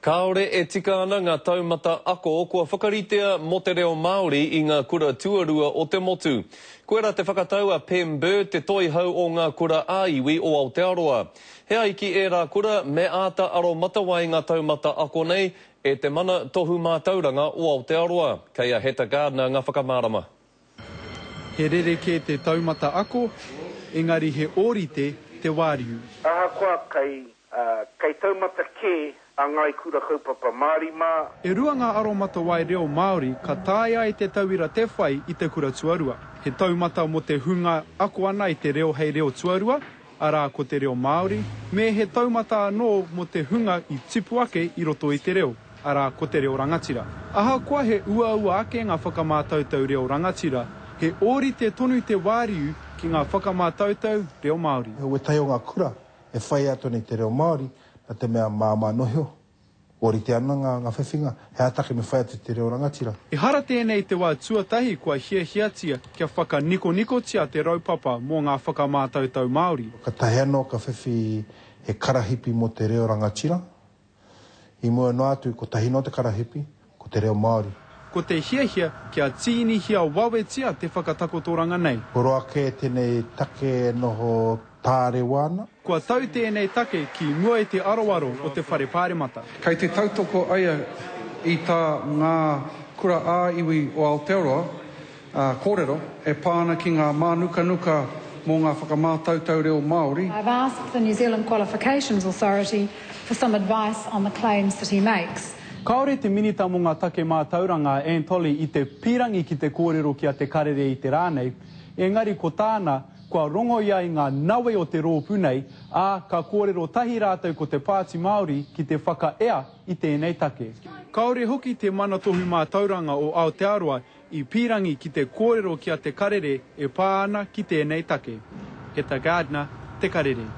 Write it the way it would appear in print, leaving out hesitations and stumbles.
Kaore e tika ana ngā taumata ako kua whakaritea mo te reo Māori I ngā kura tuarua o te motu. Koera te whakatau a Pembe te toihau o ngā kura āiwi o Aotearoa. Hea iki e rā kura me āta aro matawai ngā taumata ako nei e te mana tohu mātauranga o Aotearoa. Kei a Heta Gardner ngā whakamārama. He rereke te taumata ako, engari he ōrite te wāriu. Ahakoa kei taumata ke a ngai kura kaupapa Māori mā. E rua ngā aromata wai reo Māori ka tāia e te tauira te whai I te kura tuarua. He taumata mo te hunga ako ana I te reo hei reo tuarua, arā ko te reo Māori, me he taumata anō mo te hunga I tipu ake I roto I te reo, arā ko te reo rangatira. Ahakoa he ua ake ngā whakamātautau reo rangatira, he ori te tonu te wāriu ki ngā whakamātautau reo Māori. He tai o ngā kura, e whai ato nei te reo Māori, na te mea māma noheo. Ori te ana ngā whewhinga, he atake me whai atu te reo rangatira. E hara tēnei te wā tuatahi kua hiahiatia kia whakaniko tia te raupapa mō ngā whakamātautau Māori. Ka tahe anō ka whewhi he karahipi mo te reo rangatira. I mua no atu ko tahi no te karahipi, ko te reo Māori. Ko te hiahia kia tīni hia wawe tia te whakatakotoranga nei. Koro ake tēnei take noho tāre wana. Kua tau tēnei take ki mua te aroaro o te whare pāremata. Kei te tautoko aia I tā ngā kura āiwi o Aotearoa, kōrero, e pāna ki ngā mānuka mō ngā whakamātautau reo Māori. I've asked the New Zealand Qualifications Authority for some advice on the claims that he makes. Kaore te minita mō ngā take mātauranga e toli I te pirangi ki te kōrero kia te karere I te rānei, engari ko tāna kua rongo ia I ngā nawe o te rōpū nei, ā ka kōrero tahi rātou ko te Pāti Māori ki te whakaea I tēnei take. Kaore hoki te mana tohu mātauranga o Aotearoa I pirangi ki te kōrero kia te karere e pāna ki tēnei take. Heta Gardner, te karere.